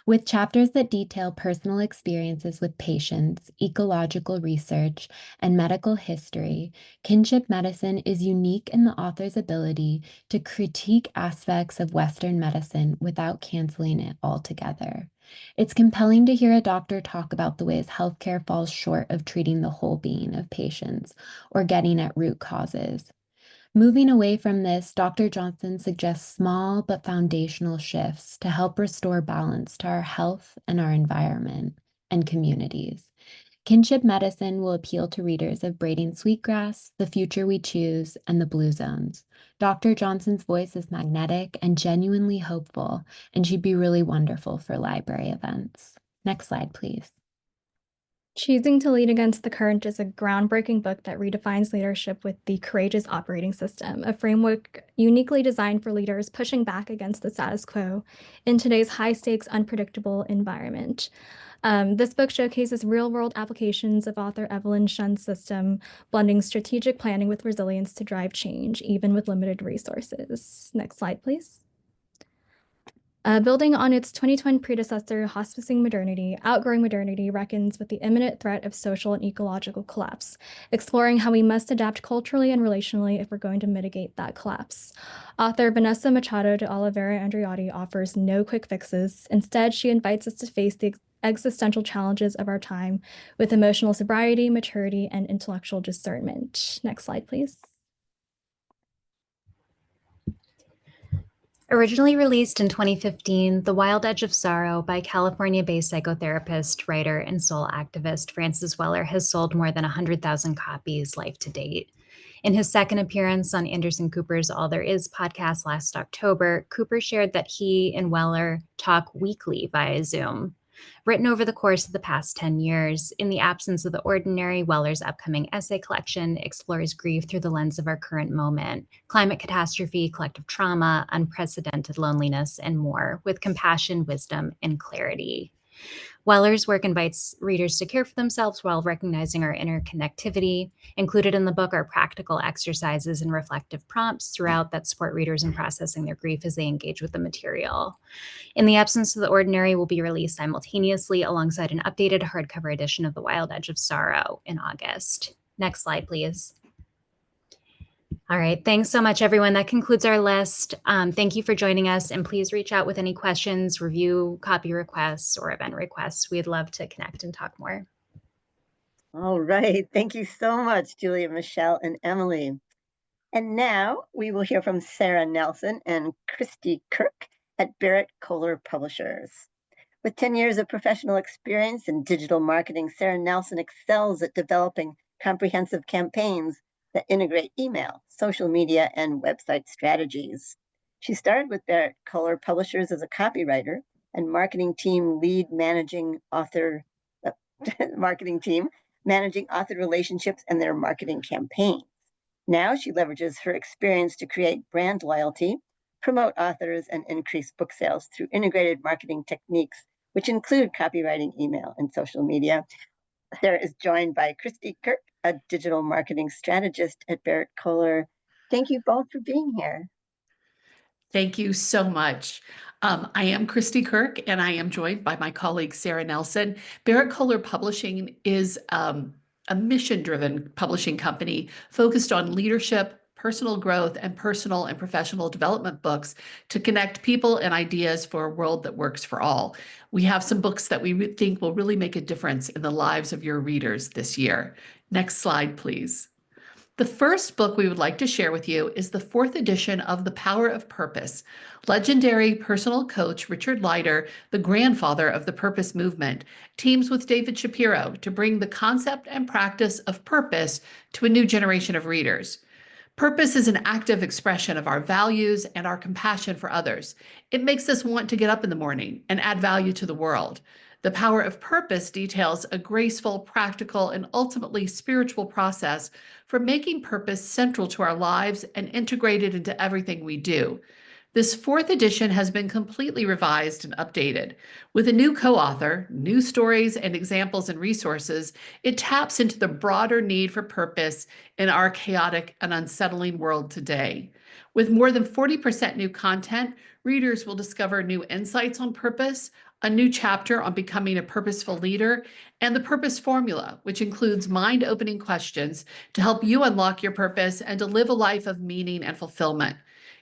With chapters that detail personal experiences with patients, ecological research, and medical history, Kinship Medicine is unique in the author's ability to critique aspects of Western medicine without canceling it altogether. It's compelling to hear a doctor talk about the ways healthcare falls short of treating the whole being of patients or getting at root causes. Moving away from this, Dr. Johnson suggests small but foundational shifts to help restore balance to our health and our environment and communities. Kinship Medicine will appeal to readers of Braiding Sweetgrass, The Future We Choose, and The Blue Zones. Dr. Johnson's voice is magnetic and genuinely hopeful, and she'd be really wonderful for library events. Next slide, please. Choosing to Lead Against the Current is a groundbreaking book that redefines leadership with the Courageous Operating System, a framework uniquely designed for leaders pushing back against the status quo in today's high-stakes, unpredictable environment. This book showcases real-world applications of author Evelyn Shun's system, blending strategic planning with resilience to drive change, even with limited resources. Next slide, please. Building on its 2020 predecessor, Hospicing Modernity, Outgrowing Modernity reckons with the imminent threat of social and ecological collapse, exploring how we must adapt culturally and relationally if we're going to mitigate that collapse. Author Vanessa Machado de Oliveira Andreotti offers no quick fixes. Instead, she invites us to face the existential challenges of our time with emotional sobriety, maturity, and intellectual discernment. Next slide, please. Originally released in 2015, The Wild Edge of Sorrow by California-based psychotherapist, writer, and soul activist Francis Weller has sold more than 100,000 copies life to date. In his second appearance on Anderson Cooper's All There Is podcast last October, Cooper shared that he and Weller talk weekly via Zoom. Written over the course of the past 10 years, In the Absence of the Ordinary, Weller's upcoming essay collection explores grief through the lens of our current moment, climate catastrophe, collective trauma, unprecedented loneliness, and more, with compassion, wisdom, and clarity. Weller's work invites readers to care for themselves while recognizing our interconnectivity. Included in the book are practical exercises and reflective prompts throughout that support readers in processing their grief as they engage with the material. In the Absence of the Ordinary will be released simultaneously alongside an updated hardcover edition of The Wild Edge of Sorrow in August. Next slide, please. All right, thanks so much, everyone. That concludes our list. Thank you for joining us, and please reach out with any questions, review, copy requests, or event requests. We'd love to connect and talk more. All right. Thank you so much, Julia, Michelle, and Emily. And now we will hear from Sarah Nelson and Christy Kirk at Berrett-Koehler Publishers. With 10 years of professional experience in digital marketing, Sarah Nelson excels at developing comprehensive campaigns that integrate email, social media, and website strategies. She started with Berrett-Koehler Publishers as a copywriter and managing author relationships and their marketing campaigns. Now she leverages her experience to create brand loyalty, promote authors, and increase book sales through integrated marketing techniques, which include copywriting, email, and social media. Sarah is joined by Christy Kirk, a digital marketing strategist at Berrett-Koehler. Thank you both for being here. Thank you so much. I am Christy Kirk, and I am joined by my colleague, Sarah Nelson. Berrett-Koehler Publishing is a mission-driven publishing company focused on leadership, personal growth, and personal and professional development books to connect people and ideas for a world that works for all. We have some books that we think will really make a difference in the lives of your readers this year. Next slide, please. The first book we would like to share with you is the 4th edition of The Power of Purpose. Legendary personal coach Richard Leider, the grandfather of the Purpose movement, teams with David Shapiro to bring the concept and practice of purpose to a new generation of readers. Purpose is an active expression of our values and our compassion for others. It makes us want to get up in the morning and add value to the world. The Power of Purpose details a graceful, practical, and ultimately spiritual process for making purpose central to our lives and integrated into everything we do. This 4th edition has been completely revised and updated. With a new co-author, new stories and examples and resources, it taps into the broader need for purpose in our chaotic and unsettling world today. With more than 40% new content, readers will discover new insights on purpose, a new chapter on becoming a purposeful leader, and the Purpose Formula, which includes mind-opening questions to help you unlock your purpose and to live a life of meaning and fulfillment.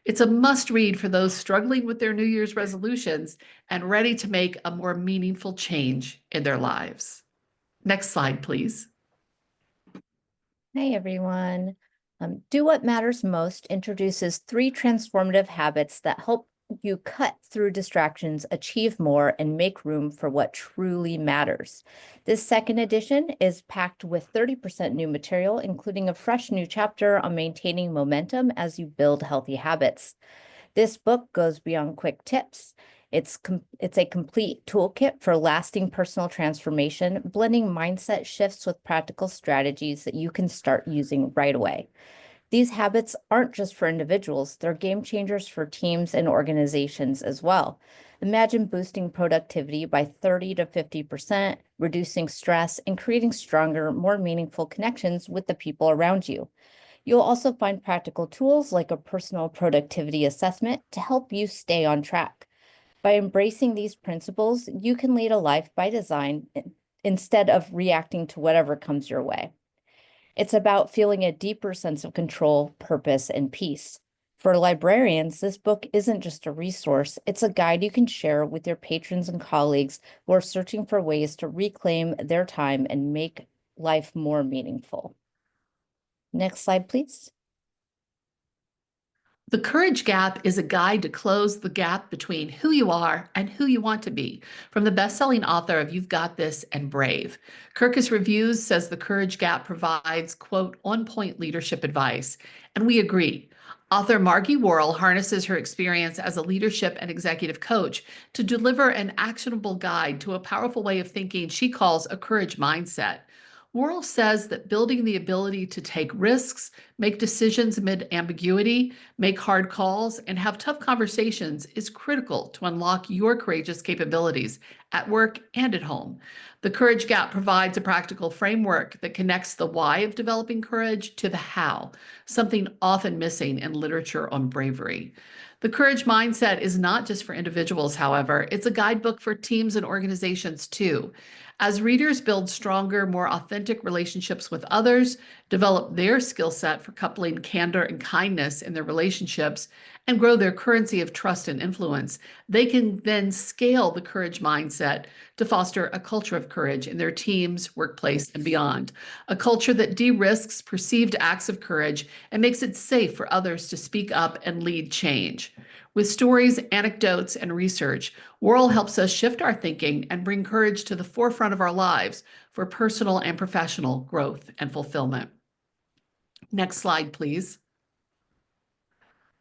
It's a must-read for those struggling with their New Year's resolutions and ready to make a more meaningful change in their lives. Next slide, please. Hey, everyone. Do What Matters Most introduces 3 transformative habits that help you cut through distractions, achieve more, and make room for what truly matters. This 2nd edition is packed with 30% new material, including a fresh new chapter on maintaining momentum as you build healthy habits. This book goes beyond quick tips. It's a complete toolkit for lasting personal transformation, blending mindset shifts with practical strategies that you can start using right away. These habits aren't just for individuals, they're game changers for teams and organizations as well. Imagine boosting productivity by 30 to 50%, reducing stress, and creating stronger, more meaningful connections with the people around you. You'll also find practical tools like a personal productivity assessment to help you stay on track. By embracing these principles, you can lead a life by design instead of reacting to whatever comes your way. It's about feeling a deeper sense of control, purpose, and peace. For librarians, this book isn't just a resource, it's a guide you can share with your patrons and colleagues who are searching for ways to reclaim their time and make life more meaningful. Next slide, please. The Courage Gap is a guide to close the gap between who you are and who you want to be, from the best-selling author of You've Got This and Brave. Kirkus Reviews says the Courage Gap provides, quote, on-point leadership advice, and we agree. Author Margie Worrell harnesses her experience as a leadership and executive coach to deliver an actionable guide to a powerful way of thinking she calls a courage mindset. Worrell says that building the ability to take risks, make decisions amid ambiguity, make hard calls, and have tough conversations is critical to unlock your courageous capabilities at work and at home. The Courage Gap provides a practical framework that connects the why of developing courage to the how, something often missing in literature on bravery. The Courage Mindset is not just for individuals, however, it's a guidebook for teams and organizations too. As readers build stronger, more authentic relationships with others, develop their skill set for coupling candor and kindness in their relationships, and grow their currency of trust and influence, they can then scale the Courage Mindset to foster a culture of courage in their teams, workplace, and beyond. A culture that de-risks perceived acts of courage and makes it safe for others to speak up and lead change. With stories, anecdotes, and research, Worrell helps us shift our thinking and bring courage to the forefront of our lives for personal and professional growth and fulfillment. Next slide, please.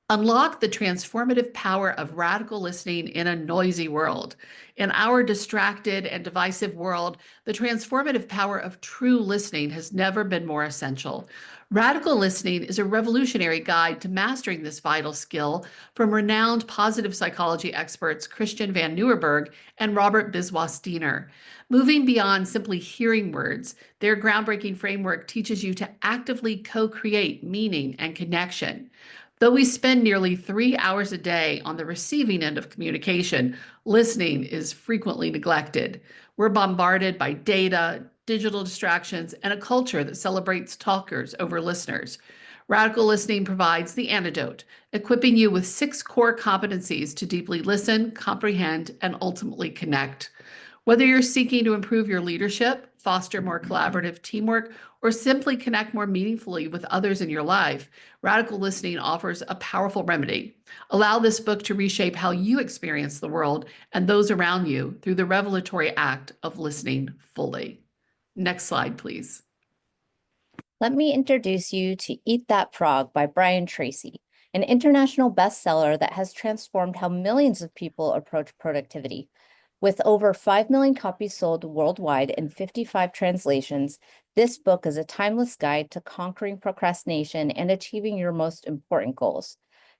Unlock the transformative power of radical listening in a noisy world. In our distracted and divisive world, the transformative power of true listening has never been more essential. Radical listening is a revolutionary guide to mastering this vital skill from renowned positive psychology experts Christian van Nieuwerburgh and Robert Biswas-Diener. Moving beyond simply hearing words, their groundbreaking framework teaches you to actively co-create meaning and connection. Though we spend nearly 3 hours a day on the receiving end of communication, listening is frequently neglected. We're bombarded by data, digital distractions, and a culture that celebrates talkers over listeners. Radical listening provides the antidote, equipping you with 6 core competencies to deeply listen, comprehend, and ultimately connect. Whether you're seeking to improve your leadership, foster more collaborative teamwork, or simply connect more meaningfully with others in your life, radical listening offers a powerful remedy. Allow this book to reshape how you experience the world and those around you through the revelatory act of listening fully. Next slide, please. Let me introduce you to Eat That Frog by Brian Tracy, an international bestseller that has transformed how millions of people approach productivity. With over 5 million copies sold worldwide in 55 translations, this book is a timeless guide to conquering procrastination and achieving your most important goals.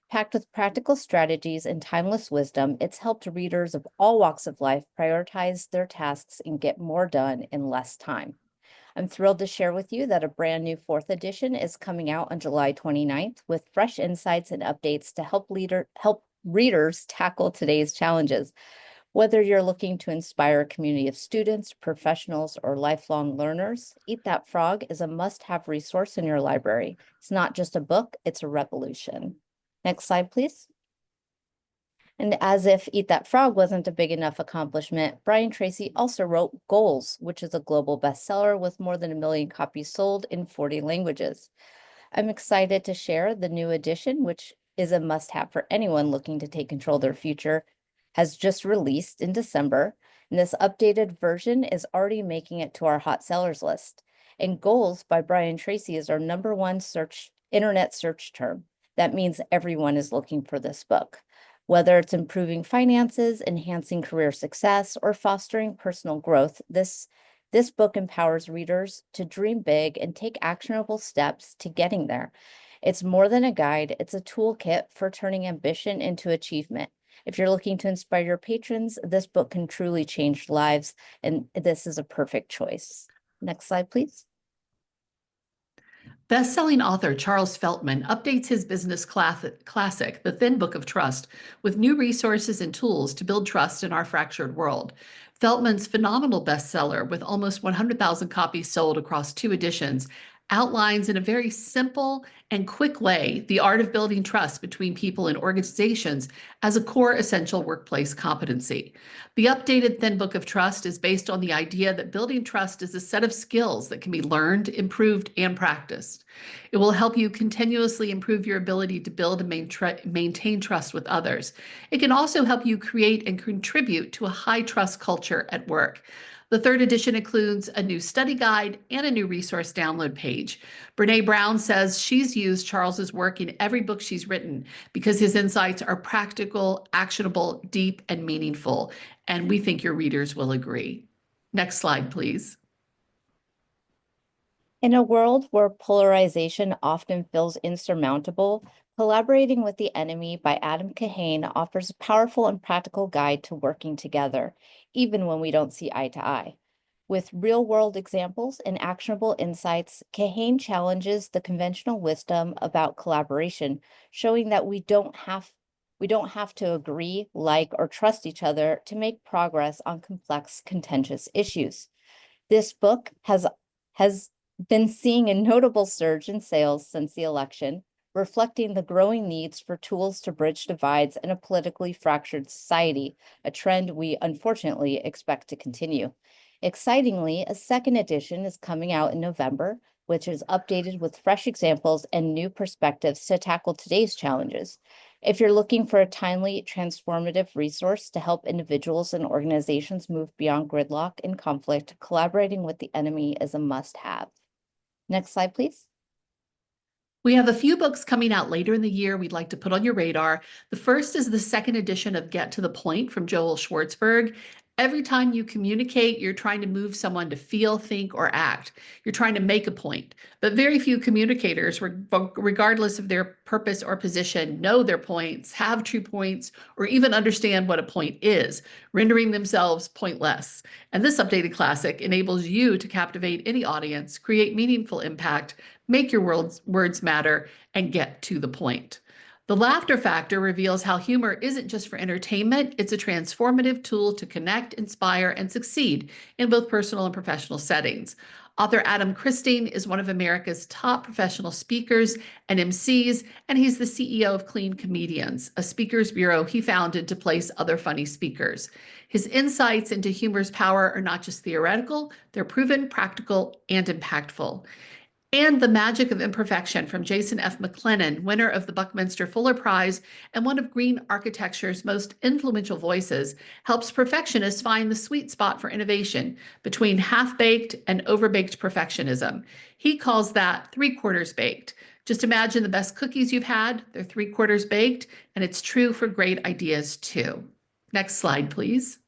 Packed with practical strategies and timeless wisdom, it's helped readers of all walks of life prioritize their tasks and get more done in less time. I'm thrilled to share with you that a brand new 4th edition is coming out on July 29th with fresh insights and updates to help readers tackle today's challenges. Whether you're looking to inspire a community of students, professionals, or lifelong learners, Eat That Frog is a must-have resource in your library. It's not just a book, it's a revolution. Next slide, please. And as if Eat That Frog wasn't a big enough accomplishment, Brian Tracy also wrote Goals, which is a global bestseller with more than 1 million copies sold in 40 languages. I'm excited to share the new edition, which is a must-have for anyone looking to take control of their future, has just released in December, and this updated version is already making it to our hot sellers list. And Goals by Brian Tracy is our #1 internet search term. That means everyone is looking for this book. Whether it's improving finances, enhancing career success, or fostering personal growth, this book empowers readers to dream big and take actionable steps to getting there. It's more than a guide, it's a toolkit for turning ambition into achievement. If you're looking to inspire your patrons, this book can truly change lives, and this is a perfect choice. Next slide, please. Best-selling author Charles Feltman updates his business classic, The Thin Book of Trust, with new resources and tools to build trust in our fractured world. Feltman's phenomenal bestseller, with almost 100,000 copies sold across 2 editions, outlines in a very simple and quick way the art of building trust between people and organizations as a core essential workplace competency. The updated Thin Book of Trust is based on the idea that building trust is a set of skills that can be learned, improved, and practiced. It will help you continuously improve your ability to build and maintain trust with others. It can also help you create and contribute to a high trust culture at work. The third edition includes a new study guide and a new resource download page. Brené Brown says she's used Charles's work in every book she's written because his insights are practical, actionable, deep, and meaningful. And we think your readers will agree. Next slide, please. In a world where polarization often feels insurmountable, Collaborating with the Enemy by Adam Kahane offers a powerful and practical guide to working together, even when we don't see eye to eye. With real-world examples and actionable insights, Kahane challenges the conventional wisdom about collaboration, showing that we don't have to agree, like, or trust each other to make progress on complex, contentious issues. This book has been seeing a notable surge in sales since the election, reflecting the growing needs for tools to bridge divides in a politically fractured society, a trend we unfortunately expect to continue. Excitingly, a second edition is coming out in November, which is updated with fresh examples and new perspectives to tackle today's challenges. If you're looking for a timely, transformative resource to help individuals and organizations move beyond gridlock and conflict, Collaborating with the Enemy is a must-have. Next slide, please. We have a few books coming out later in the year we'd like to put on your radar. The first is the second edition of Get to the Point from Joel Schwartzberg. Every time you communicate, you're trying to move someone to feel, think, or act. You're trying to make a point. But very few communicators, regardless of their purpose or position, know their points, have true points, or even understand what a point is, rendering themselves pointless. And this updated classic enables you to captivate any audience, create meaningful impact, make your words matter, and get to the point. The Laughter Factor reveals how humor isn't just for entertainment, it's a transformative tool to connect, inspire, and succeed in both personal and professional settings. Author Adam Christine is one of America's top professional speakers and MCs, and he's the CEO of Clean Comedians, a speakers bureau he founded to place other funny speakers. His insights into humor's power are not just theoretical, they're proven, practical, and impactful. And The Magic of Imperfection from Jason F. McLennan, winner of the Buckminster Fuller Prize and one of green architecture's most influential voices, helps perfectionists find the sweet spot for innovation between half-baked and overbaked perfectionism. He calls that 3/4 baked. Just imagine the best cookies you've had, they're 3/4 baked, and it's true for great ideas too. Next slide, please.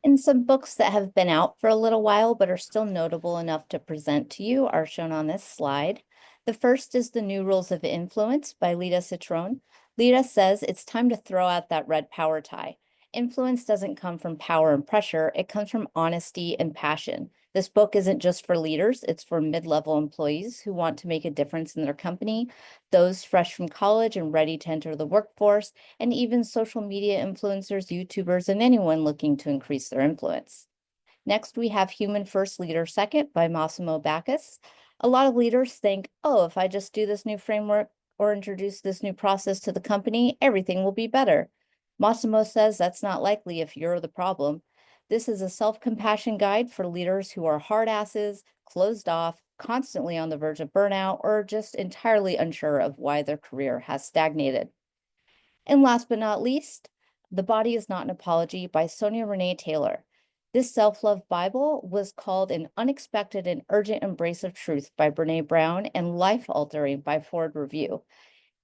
And some books that have been out for a little while but are still notable enough to present to you are shown on this slide. The first is The New Rules of Influence by Lita Citron. Lita says it's time to throw out that red power tie. Influence doesn't come from power and pressure, it comes from honesty and passion. This book isn't just for leaders, it's for mid-level employees who want to make a difference in their company, those fresh from college and ready to enter the workforce, and even social media influencers, YouTubers, and anyone looking to increase their influence. Next, we have Human First, Leader Second by Massimo Bacchus. A lot of leaders think, oh, if I just do this new framework or introduce this new process to the company, everything will be better. Massimo says that's not likely if you're the problem. This is a self-compassion guide for leaders who are hard asses, closed off, constantly on the verge of burnout, or just entirely unsure of why their career has stagnated. And last but not least, The Body is Not an Apology by Sonia Renee Taylor. This self-love Bible was called An Unexpected and Urgent Embrace of Truth by Brené Brown and Life Altering by Ford Review.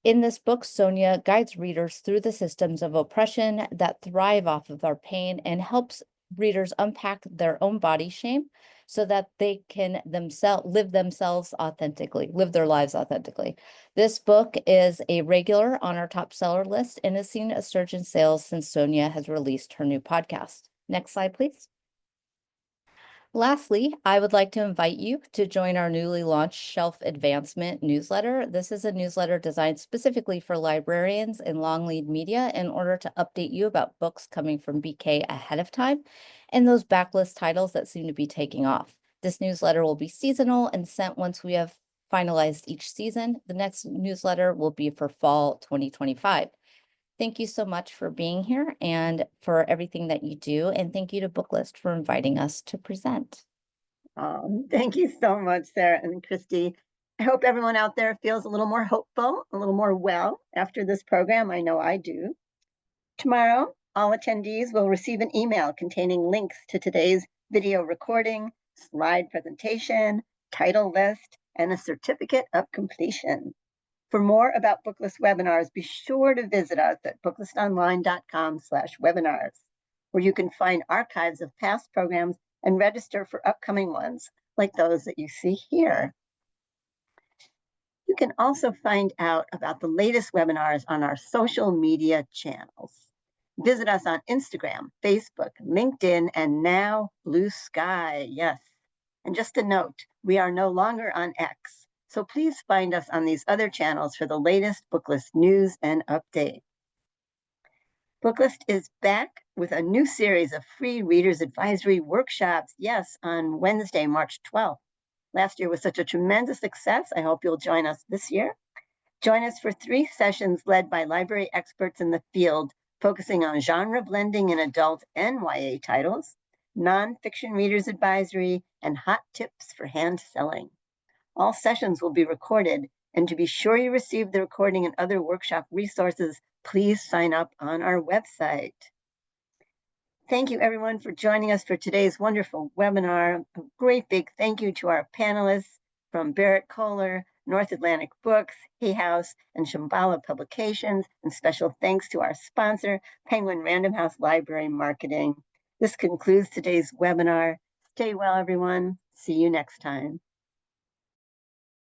In this book, Sonia guides readers through the systems of oppression that thrive off of our pain and helps readers unpack their own body shame so that they can live their lives authentically. This book is a regular on our top seller list and has seen a surge in sales since Sonia has released her new podcast. Next slide, please. Lastly, I would like to invite you to join our newly launched Shelf Advancement newsletter. This is a newsletter designed specifically for librarians and long lead media in order to update you about books coming from BK ahead of time and those backlist titles that seem to be taking off. This newsletter will be seasonal and sent once we have finalized each season. The next newsletter will be for fall 2025. Thank you so much for being here and for everything that you do. And thank you to Booklist for inviting us to present. Thank you so much, Sarah and Christy. I hope everyone out there feels a little more hopeful, a little more well after this program. I know I do. Tomorrow, all attendees will receive an email containing links to today's video recording, slide presentation, title list, and a certificate of completion. For more about Booklist webinars, be sure to visit us at booklistonline.com/webinars, where you can find archives of past programs and register for upcoming ones, like those that you see here. You can also find out about the latest webinars on our social media channels. Visit us on Instagram, Facebook, LinkedIn, and now Blue Sky. Yes. And just a note, we are no longer on X, so please find us on these other channels for the latest Booklist news and updates. Booklist is back with a new series of free Reader's Advisory workshops, yes, on Wednesday, March 12th. Last year was such a tremendous success. I hope you'll join us this year. Join us for 3 sessions led by library experts in the field, focusing on genre blending in adult and YA titles, nonfiction readers advisory, and hot tips for hand selling. All sessions will be recorded, and to be sure you receive the recording and other workshop resources, please sign up on our website. Thank you, everyone, for joining us for today's wonderful webinar. A great big thank you to our panelists from Berrett-Koehler, North Atlantic Books, Hay House, and Shambhala Publications, and special thanks to our sponsor, Penguin Random House Library Marketing. This concludes today's webinar. Stay well, everyone. See you next time.